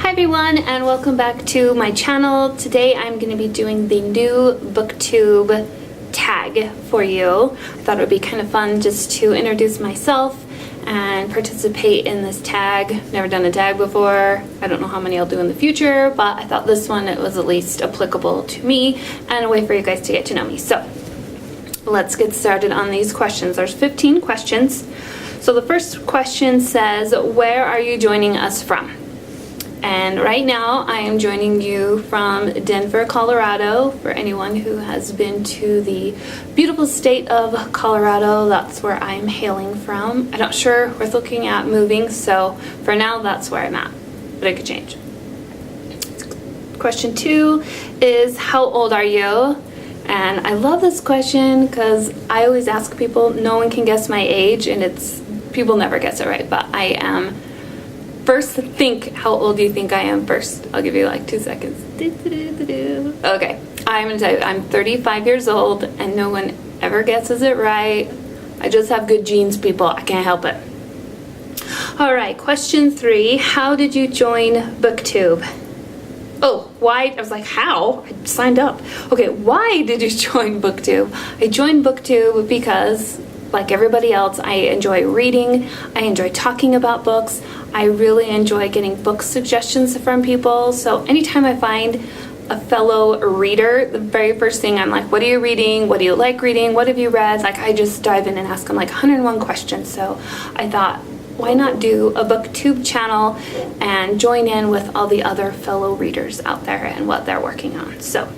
Hi everyone, and welcome back to my channel. Today I'm going to be doing the new BooksTube tag for you. I thought it would be kind of fun just to introduce myself and participate in this tag. Never done a tag before. I don't know how many I'll do in the future, but I thought this one, it was at least applicable to me and a way for you guys to get to know me. So let's get started on these questions. There's 15 questions. So the first question says, where are you joining us from? And right now I am joining you from Denver, Colorado. For anyone who has been to the beautiful state of Colorado, that's where I'm hailing from. I'm not sure, we're looking at moving, so for now that's where I'm at, but it could change. Question 2 is, how old are you? And I love this question because I always ask people, no one can guess my age, and people never guess it right, but I am. First, think how old do you think I am first. I'll give you like 2 seconds. Okay, I'm gonna tell you, I'm 35 years old and no one ever guesses it right. I just have good genes, people. I can't help it. All right, question 3. How did you join BooksTube? Oh, why? I was like, how? I signed up. Okay, why did you join BooksTube? I joined BooksTube because, like everybody else, I enjoy reading. I enjoy talking about books. I really enjoy getting book suggestions from people. So anytime I find a fellow reader, the very first thing I'm like, what are you reading? What do you like reading? What have you read? Like, I just dive in and ask them like 101 questions. So I thought, why not do a BooksTube channel and join in with all the other fellow readers out there and what they're working on. So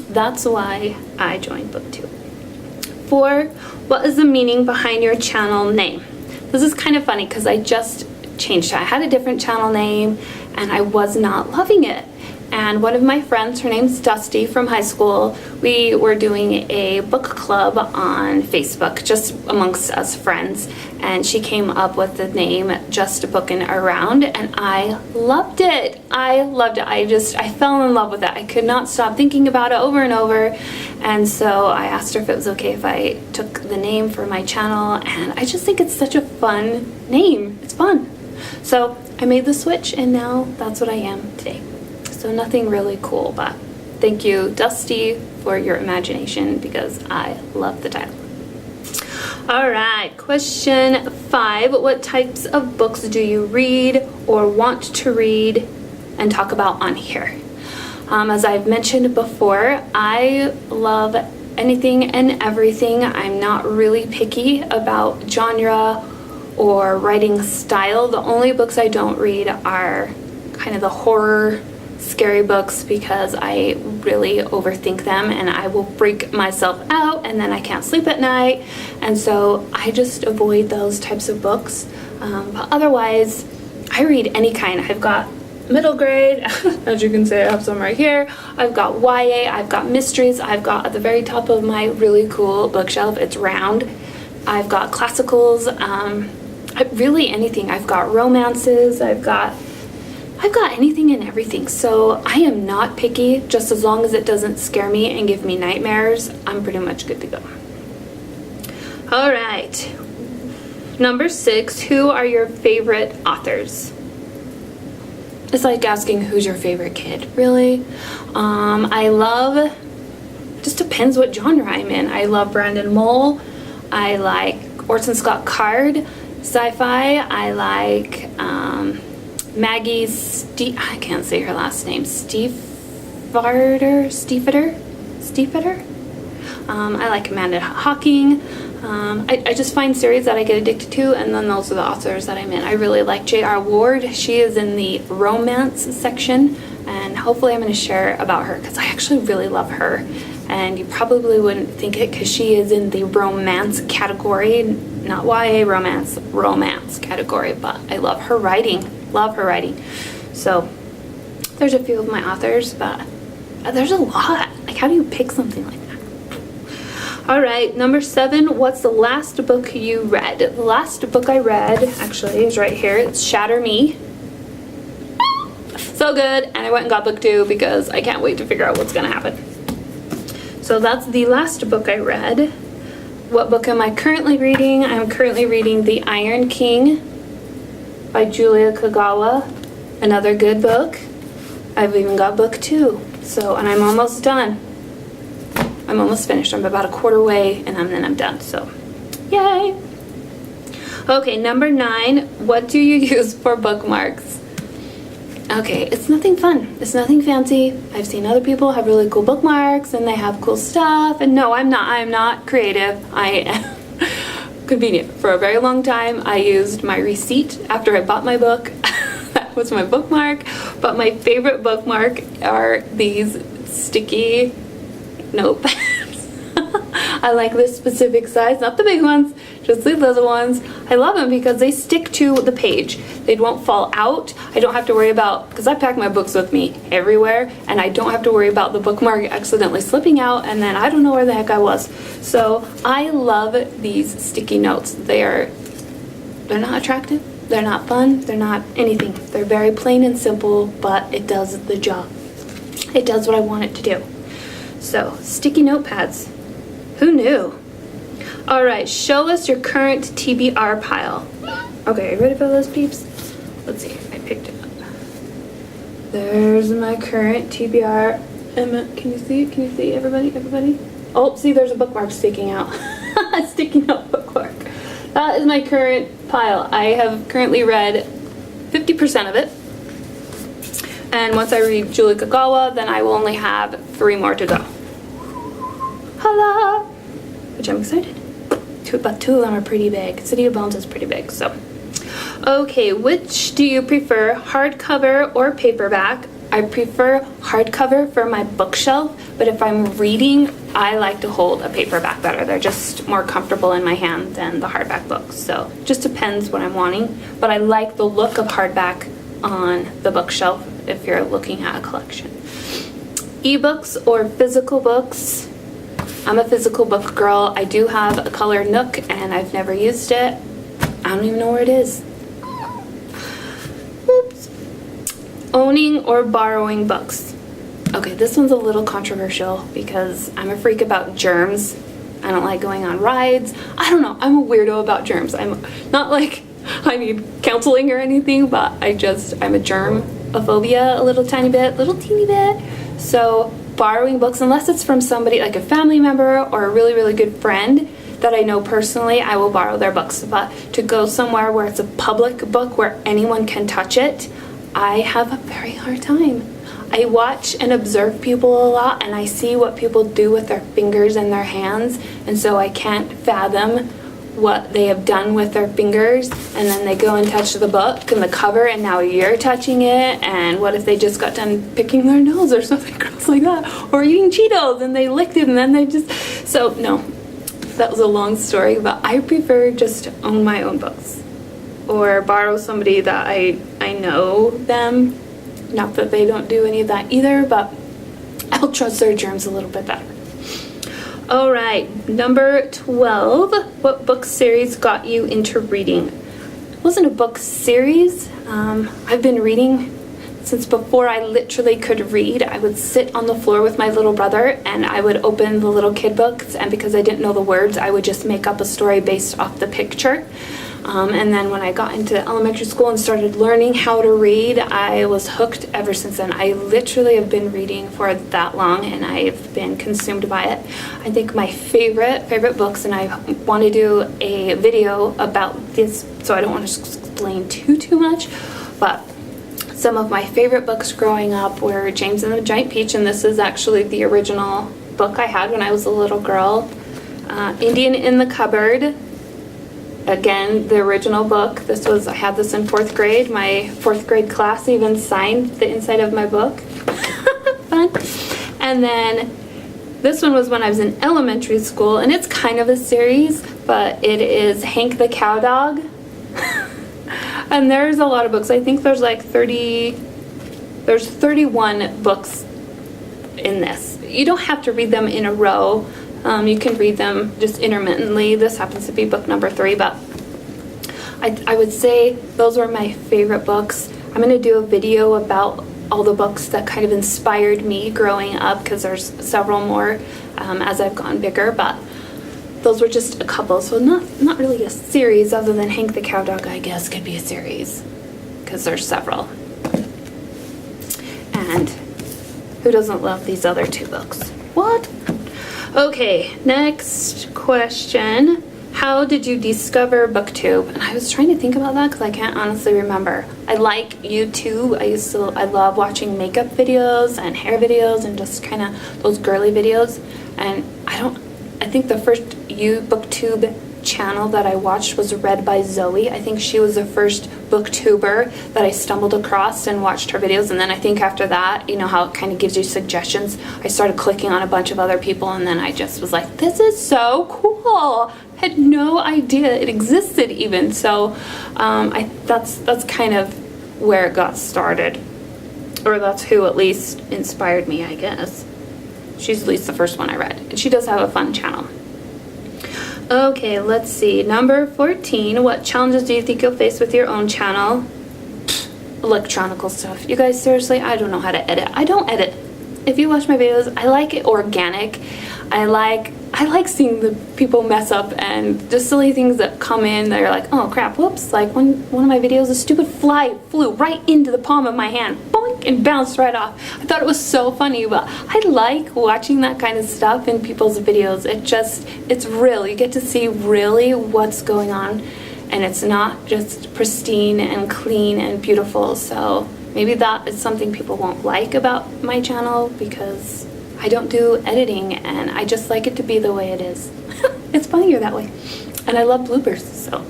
that's why I joined BooksTube. 4, what is the meaning behind your channel name? This is kind of funny because I just changed it. I had a different channel name and I was not loving it. And one of my friends, her name's Dusty from high school, we were doing a book club on Facebook, just amongst us friends, and she came up with the name Just Bookin' Around, and I loved it. I loved it. I fell in love with it. I could not stop thinking about it over and over, and so I asked her if it was okay if I took the name for my channel, and I just think it's such a fun name. It's fun. So I made the switch, and now that's what I am today. So nothing really cool, but thank you, Dusty, for your imagination because I love the title. All right, question 5. What types of books do you read or want to read and talk about on here? As I've mentioned before, I love anything and everything. I'm not really picky about genre or writing style. The only books I don't read are kind of the horror, scary books because I really overthink them and I will freak myself out and then I can't sleep at night, and so I just avoid those types of books. But otherwise, I read any kind. I've got middle grade, as you can see, I have some right here. I've got YA, I've got mysteries, I've got at the very top of my really cool bookshelf, it's round, I've got classicals, really anything. I've got romances, I've got anything and everything. So I am not picky. Just as long as it doesn't scare me and give me nightmares, I'm pretty much good to go. All right. Number 6, who are your favorite authors? It's like asking who's your favorite kid, really. I love, just depends what genre I'm in. I love Brandon Mull. I like Orson Scott Card, sci-fi. I like Maggie I can't say her last name. Stiefvater. I like Amanda Hawking. I just find series that I get addicted to, and then those are the authors that I'm in. I really like J.R. Ward. She is in the romance section, and hopefully I'm going to share about her because I actually really love her. And you probably wouldn't think it because she is in the romance category, not YA romance category, but I love her writing. Love her writing. So there's a few of my authors, but there's a lot. Like, how do you pick something like that? All right, number 7, what's the last book you read? The last book I read actually is right here. It's Shatter Me. So good, and I went and got BooksTube because I can't wait to figure out what's gonna happen. So that's the last book I read. What book am I currently reading? I'm currently reading The Iron King by Julia Kagawa. Another good book. I've even got book 2. So, and I'm almost done. I'm almost finished. I'm about a quarter way, and then I'm done. So, yay! Okay, number 9. What do you use for bookmarks? Okay, it's nothing fun. It's nothing fancy. I've seen other people have really cool bookmarks, and they have cool stuff. And no, I'm not creative. I am convenient. For a very long time, I used my receipt after I bought my book. That was my bookmark. But my favorite bookmark are these sticky notepads. I like this specific size, not the big ones, just the little ones. I love them because they stick to the page. They won't fall out. I don't have to worry about, because I pack my books with me everywhere, and I don't have to worry about the bookmark accidentally slipping out, and then I don't know where the heck I was. So I love these sticky notes. They're not attractive, they're not fun, they're not anything. They're very plain and simple, but it does the job. It does what I want it to do. So, sticky notepads. Who knew? Alright, show us your current TBR pile. Okay, ready for those peeps? Let's see, I picked it up. There's my current TBR. Emma, can you see? Can you see, everybody? Oh, see, there's a bookmark sticking out. A sticky note bookmark. That is my current pile. I have currently read 50% of it. And once I read Julie Kagawa, then I will only have 3 more to go. Holla! Which I'm excited. But 2 of them are pretty big. City of Bones is pretty big, so. Okay, which do you prefer, hardcover or paperback? I prefer hardcover for my bookshelf, but if I'm reading, I like to hold a paperback better. They're just more comfortable in my hand than the hardback books. So, just depends what I'm wanting. But I like the look of hardback on the bookshelf if you're looking at a collection. Ebooks or physical books? I'm a physical book girl. I do have a colored Nook and I've never used it. I don't even know where it is. Oops. Owning or borrowing books? Okay, this one's a little controversial because I'm a freak about germs. I don't like going on rides. I don't know. I'm a weirdo about germs. I'm not like I need counseling or anything, but I'm a germophobia a little teeny bit. So borrowing books, unless it's from somebody like a family member or a really, really good friend that I know personally, I will borrow their books. But to go somewhere where it's a public book where anyone can touch it, I have a very hard time. I watch and observe people a lot, and I see what people do with their fingers and their hands, and so I can't fathom what they have done with their fingers, and then they go and touch the book and the cover, and now you're touching it, and what if they just got done picking their nose or something gross like that, or eating Cheetos and they licked it and then they just, so no, that was a long story, but I prefer just to own my own books or borrow somebody that I know them, not that they don't do any of that either, but I'll trust their germs a little bit better. Alright, number 12. What book series got you into reading? It wasn't a book series. I've been reading since before I literally could read. I would sit on the floor with my little brother and I would open the little kid books, and because I didn't know the words, I would just make up a story based off the picture. And then when I got into elementary school and started learning how to read, I was hooked ever since then. I literally have been reading for that long, and I've been consumed by it. I think my favorite books, and I want to do a video about this, so I don't want to explain too much, but some of my favorite books growing up were James and the Giant Peach, and this is actually the original book I had when I was a little girl. Indian in the Cupboard. Again, the original book. I had this in 4th grade. My 4th grade class even signed the inside of my book. Fun. And then this one was when I was in elementary school, and it's kind of a series, but it is Hank the Cowdog. And there's a lot of books. I think there's like 31 books in this. You don't have to read them in a row. You can read them just intermittently. This happens to be book number 3, but I would say those were my favorite books. I'm going to do a video about all the books that kind of inspired me growing up, because there's several more as I've gotten bigger, but those were just a couple, so not really a series, other than Hank the Cowdog, I guess, could be a series, because there's several. And who doesn't love these other two books? What? Okay, next question. How did you discover BooksTube? And I was trying to think about that because I can't honestly remember. I like YouTube. I love watching makeup videos and hair videos and just kind of those girly videos. And I think the first BooksTube channel that I watched was Read by Zoe. I think she was the first booktuber that I stumbled across and watched her videos. And then I think after that, you know how it kind of gives you suggestions, I started clicking on a bunch of other people, and then I just was like, this is so cool. I had no idea it existed even. So that's kind of where it got started, or that's who at least inspired me, I guess. She's at least the first one I read, and she does have a fun channel. Okay, let's see. Number 14. What challenges do you think you'll face with your own channel? Electronical stuff. You guys, seriously, I don't know how to edit. I don't edit. If you watch my videos, I like it organic. I like seeing the people mess up and just silly things that come in that are like, oh crap, whoops. Like one of my videos, a stupid fly flew right into the palm of my hand, boink, and bounced right off. I thought it was so funny, but I like watching that kind of stuff in people's videos. It's real. You get to see really what's going on, and it's not just pristine and clean and beautiful. So maybe that is something people won't like about my channel, because I don't do editing and I just like it to be the way it is. It's funnier that way. And I love bloopers, so.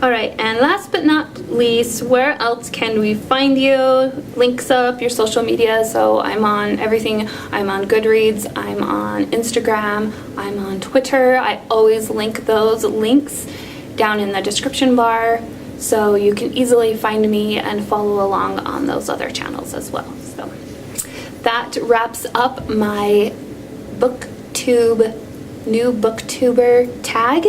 Alright, and last but not least, where else can we find you? Links up, your social media. So I'm on everything. I'm on Goodreads, I'm on Instagram, I'm on Twitter. I always link those links down in the description bar, so you can easily find me and follow along on those other channels as well. So that wraps up my BooksTube, new booktuber tag.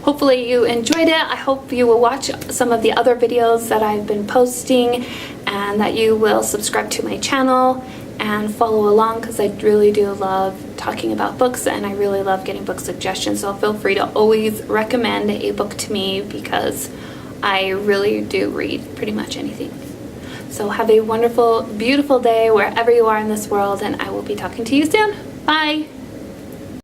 Hopefully you enjoyed it. I hope you will watch some of the other videos that I've been posting, and that you will subscribe to my channel and follow along, because I really do love talking about books and I really love getting book suggestions. So feel free to always recommend a book to me, because I really do read pretty much anything. So have a wonderful, beautiful day wherever you are in this world, and I will be talking to you soon. Bye!